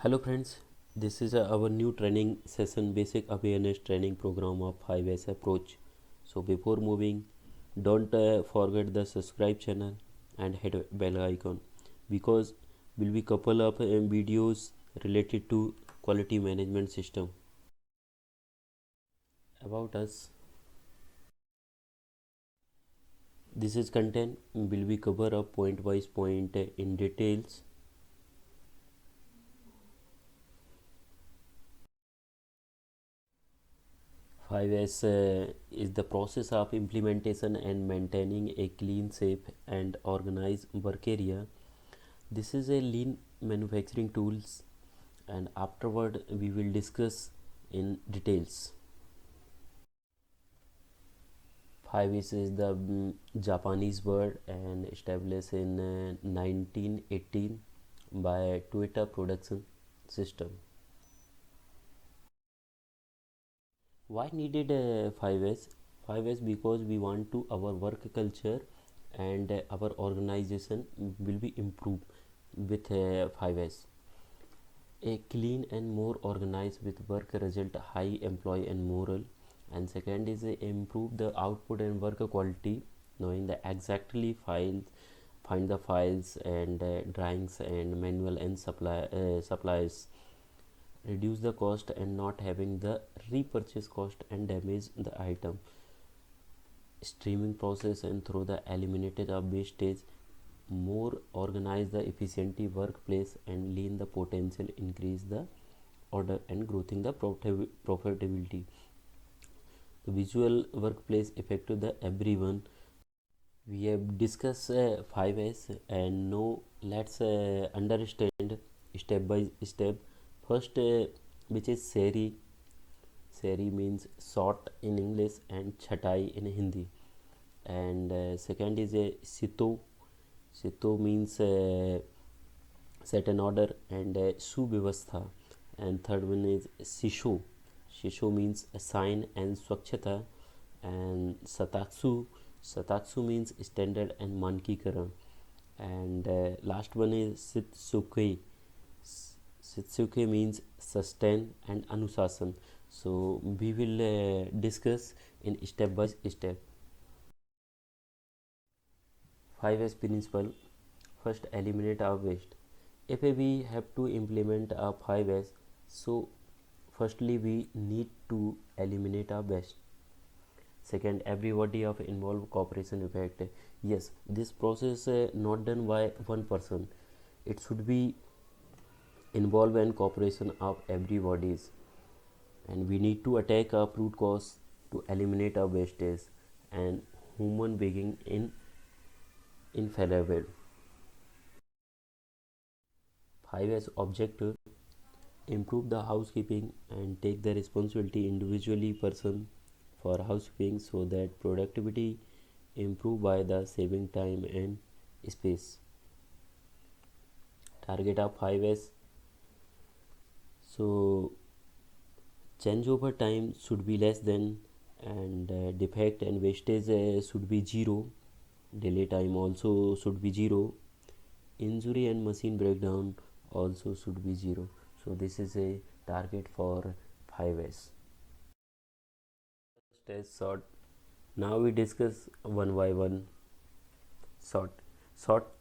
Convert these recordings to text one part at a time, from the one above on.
Hello friends, this is our new training session, basic awareness training program of 5S approach. So before moving, don't forget the subscribe channel and hit bell icon because will be couple of videos related to quality management system. About us, this is content will be cover up point wise point in details. 5S is the process of implementation and maintaining a clean, safe, and organized work area. This is a lean manufacturing tools, and afterward we will discuss in details. 5S is the Japanese word and established in 1918 by Toyota Production System. Why needed 5S? 5S because we want to our work culture and our organization will be improved with 5S. A clean and more organized with work result high employee and moral. And second is improve the output and work quality, knowing the exactly files, find the files and drawings and manual and supplies, reduce the cost and not having the repurchase cost and damage the item, streaming process and through the eliminated of wastage, more organize the efficiency workplace and lean the potential increase the order and growth in the profitability. The visual workplace effective the everyone. We have discussed 5S and now let's understand step by step. First, which is seri. Seri means sort in English and chatai in Hindi. And second is a sito. Sito means set an order and subhyavastha. And third one is sisho. Shisho means sign and swachhata. And satatsu means standard and mankikaran. And last one is sitsuke. Sitsuke means sustain and anusasan. So we will discuss in step by step. 5S principle. First, eliminate our waste. If we have to implement our 5S, so firstly we need to eliminate our waste. Second, everybody of involved cooperation effect. Yes, this process not done by one person. It should be involve and cooperation of everybody's, and we need to attack our root cause to eliminate our wastage and human being in infallible. 5S objective: improve the housekeeping and take the responsibility individually person for housekeeping so that productivity improve by the saving time and space. Target of 5S: so changeover time should be less than, and defect and wastage should be zero. Delay time also should be zero. Injury and machine breakdown also should be zero. So this is a target for 5S. Stage sort. Now we discuss one by one. Sort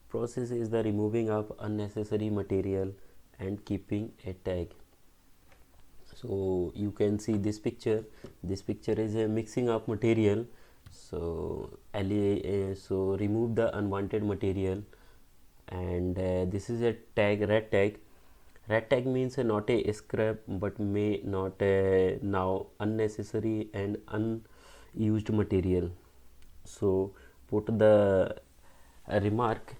process is the removing of unnecessary material and keeping a tag. So you can see this picture. This picture is a mixing of material. So so remove the unwanted material, and this is a tag, red tag. Red tag means not a scrap but may not now unnecessary and unused material. So put the remark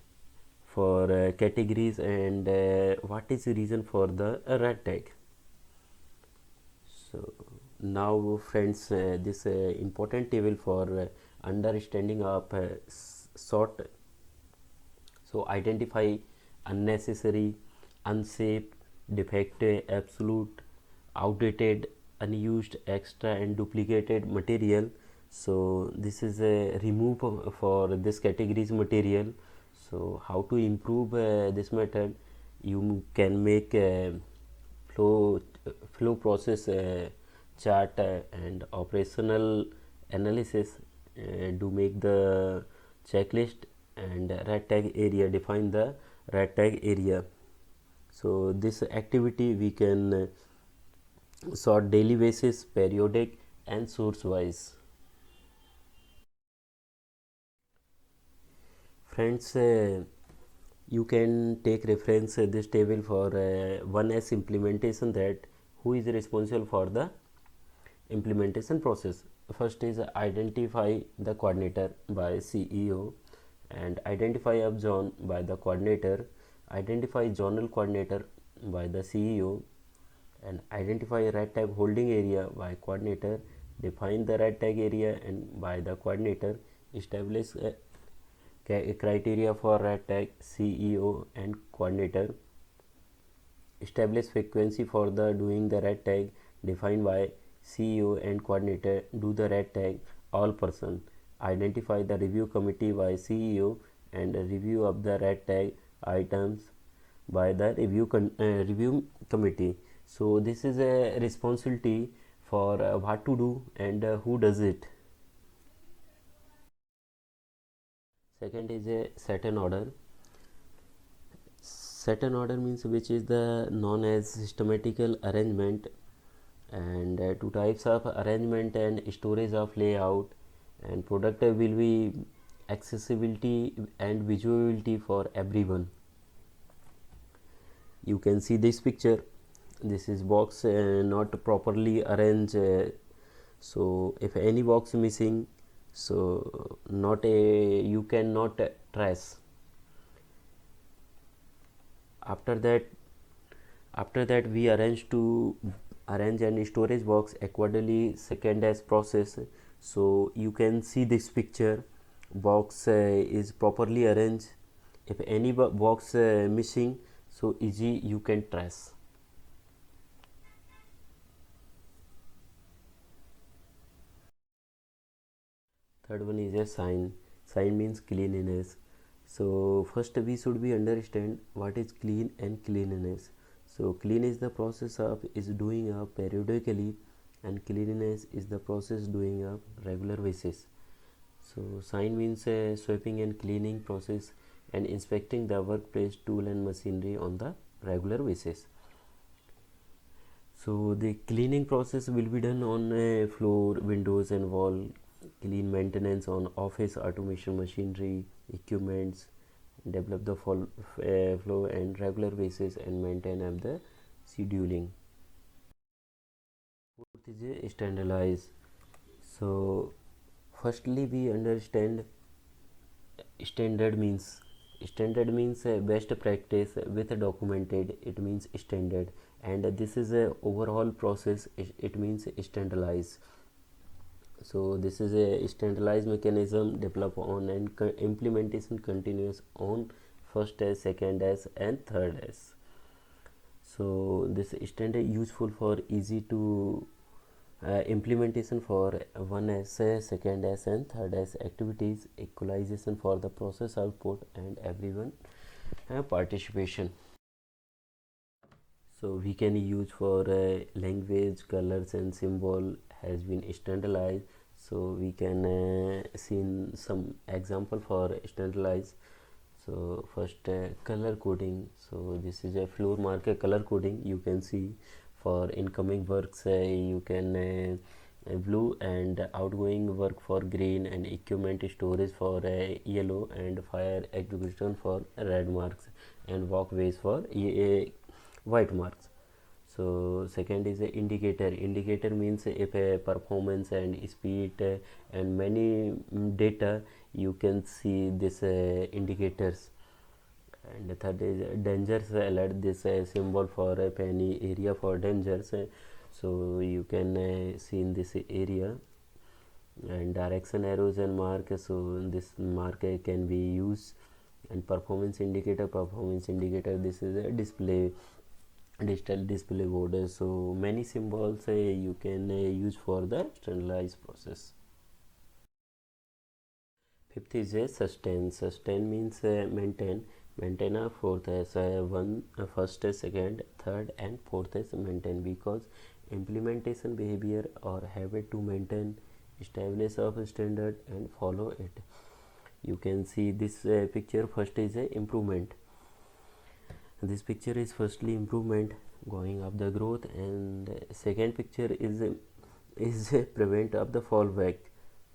for categories and what is the reason for the red tag. So now friends, this important table for understanding of sort. So identify unnecessary, unsafe, defective, absolute, outdated, unused, extra and duplicated material. So this is a remove for this categories material. So how to improve this method? You can make flow flow process chart and operational analysis to make the checklist, and red tag area define the red tag area. So this activity we can sort daily basis, periodic and source wise. Friends, you can take reference this table for 1S implementation, that who is responsible for the implementation process. First is identify the coordinator by CEO, and identify up zone by the coordinator, identify zonal coordinator by the CEO, and identify red tag holding area by coordinator, define the red tag area and by the coordinator, establish criteria for red tag CEO and coordinator, establish frequency for the doing the red tag defined by CEO and coordinator, do the red tag all person, identify the review committee by CEO and review of the red tag items by the review committee. So this is a responsibility for what to do and who does it. Second is a set and order. Set and order means which is the known as systematical arrangement, and two types of arrangement and storage of layout, and product will be accessibility and visibility for everyone. You can see this picture. This is box not properly arranged, so if any box missing, so not a you cannot trace. After that we arrange an storage box accordingly second as process. So you can see this picture, box is properly arranged. If any box missing, so easy you can trace. Third one is a sign. Sign means cleanliness. So first we should be understand what is clean and cleanliness. So clean is the process of is doing up periodically, and cleanliness is the process doing up regular basis. So sign means sweeping and cleaning process and inspecting the workplace tool and machinery on the regular basis. So the cleaning process will be done on floor, windows and wall, clean maintenance on office automation machinery, equipments, develop the flow and regular basis and maintain up the scheduling. Fourth is standardize. So firstly we understand standard means best practice with documented, it means standard, and this is a overall process, it means standardize. So this is a standardized mechanism developed on and implementation continues on first as, second as and third as. So this standard useful for easy to implementation for 1S, second S and third S activities, equalization for the process output and everyone participation. So we can use for language, colors and symbol has been standardized. So we can see some example for standardized. So first color coding. So this is a floor marker color coding. You can see for incoming works you can blue, and outgoing work for green, and equipment storage for yellow, and fire execution for red marks, and walkways for white marks. So second is a indicator means if a performance and speed and many data, you can see this indicators. And the third is dangers alert, this symbol for a penny area for dangers, so you can see in this area, and direction arrows and mark, so this mark can be used. And performance indicator, this is a digital display board, so many symbols you can use for the standardized process. Fifth is a sustain means maintain Maintainer. Fourth is one first, second, third, and fourth is maintain, because implementation behavior or habit to maintain, establish of standard and follow it. You can see this picture. First is a improvement. This picture is firstly improvement, going up the growth, and second picture is prevent of the fallback,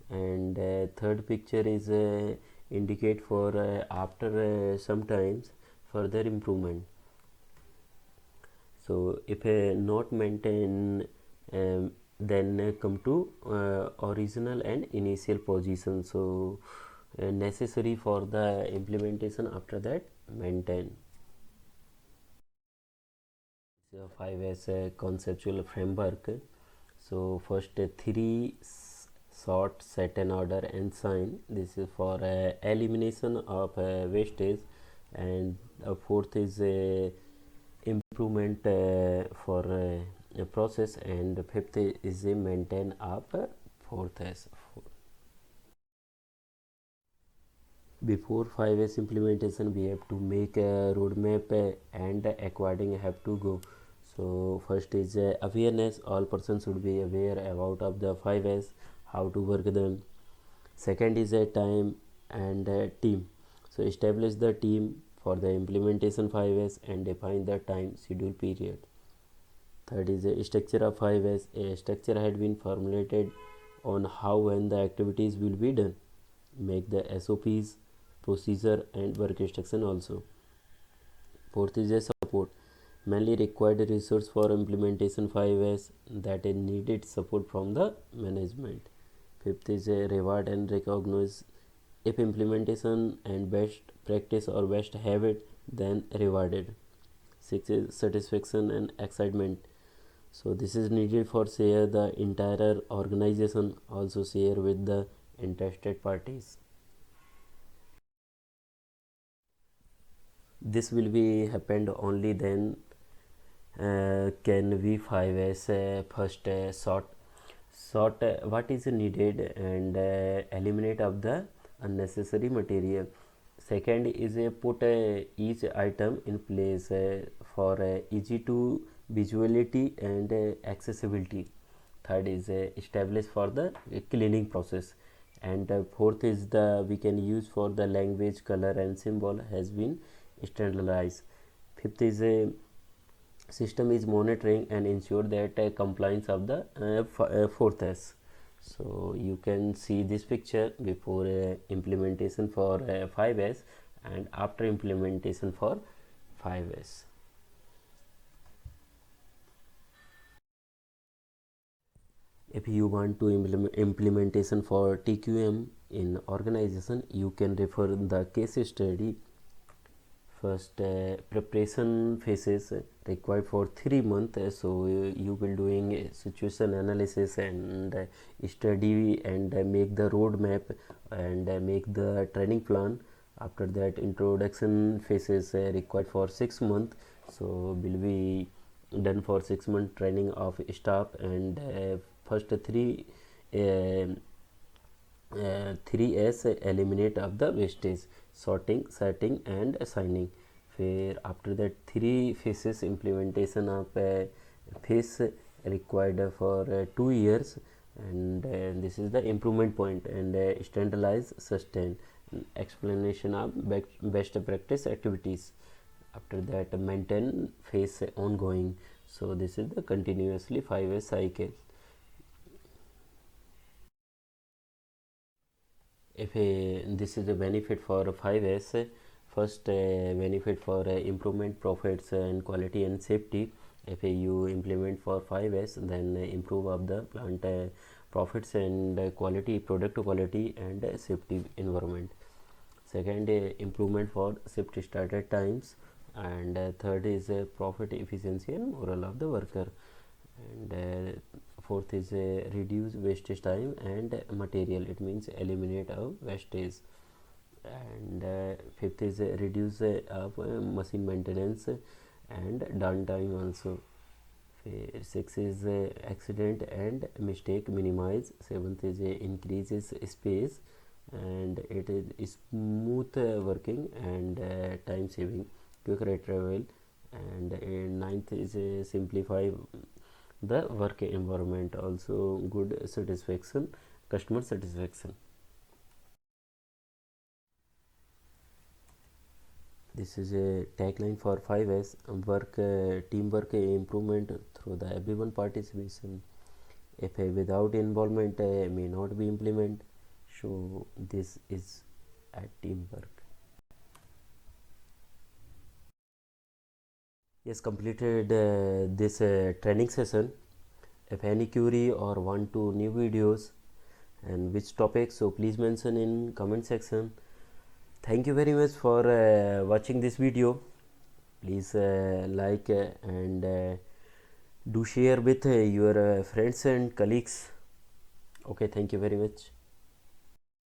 and third picture is indicate for after sometimes further improvement. So if not maintain, then come to original and initial position. So necessary for the implementation, after that maintain. So 5 as a conceptual framework. So first three sort, set an order and sign. This is for elimination of wastage, and fourth is improvement for a process, and fifth is a maintain of fourth as. Before 5S implementation, we have to make a roadmap and according have to go. So first is awareness. All persons should be aware about of the 5S, how to work them. Second is a time and team. So establish the team for the implementation 5S and define the time schedule period. Third is a structure of 5S. A structure had been formulated on how and the activities will be done. Make the SOPs, procedure and work instruction also. Fourth is a support. Mainly required resource for implementation 5S, that is needed support from the management. Fifth is a reward and recognize. If implementation and best practice or best habit, then rewarded. Sixth is satisfaction and excitement. So this is needed for share the entire organization, also share with the interested parties. This will be happened only then can we 5S first sort what is needed and eliminate of the unnecessary material. Second is put each item in place for easy to visuality and accessibility. Third is establish for the cleaning process, and fourth is the we can use for the language, color and symbol has been standardized. Fifth is a system is monitoring and ensure that compliance of the fourth S. So you can see this picture before implementation for 5S and after implementation for 5S. If you want to implementation for TQM in organization, you can refer the case study. First preparation phases required for 3 months, so you will doing situation analysis and study and make the roadmap and make the training plan. After that, introduction phases required for 6 months, so will be done for 6 month training of staff, and first 3S eliminate of the wastage, sorting, setting and assigning. Where after that 3 phases implementation of phase required for 2 years, and this is the improvement point, and standardize, sustain, explanation of best practice activities. After that maintain phase ongoing. So this is the continuously 5S cycle. If this is the benefit for 5S, first benefit for improvement, profits and quality and safety. If you implement for 5S, then improve of the plant profits and quality, product quality and safety environment. Second, improvement for shift started times, and third is profit efficiency and morale of the worker, and fourth is reduce wastage time and material, it means eliminate of wastage, and fifth is reduce of machine maintenance and downtime also. Six is accident and mistake minimize. Seventh is increases space and it is smooth working and time saving, quick retrieval, and ninth is simplify the work environment, also good satisfaction, customer satisfaction. This is a tagline for 5S: work, teamwork improvement through the everyone participation. If without involvement may not be implemented, so this is a teamwork. Yes, completed this training session. If any query or want to new videos and which topics, so please mention in comment section. Thank you very much for watching this video. Please like and do share with your friends and colleagues. Okay, thank you very much.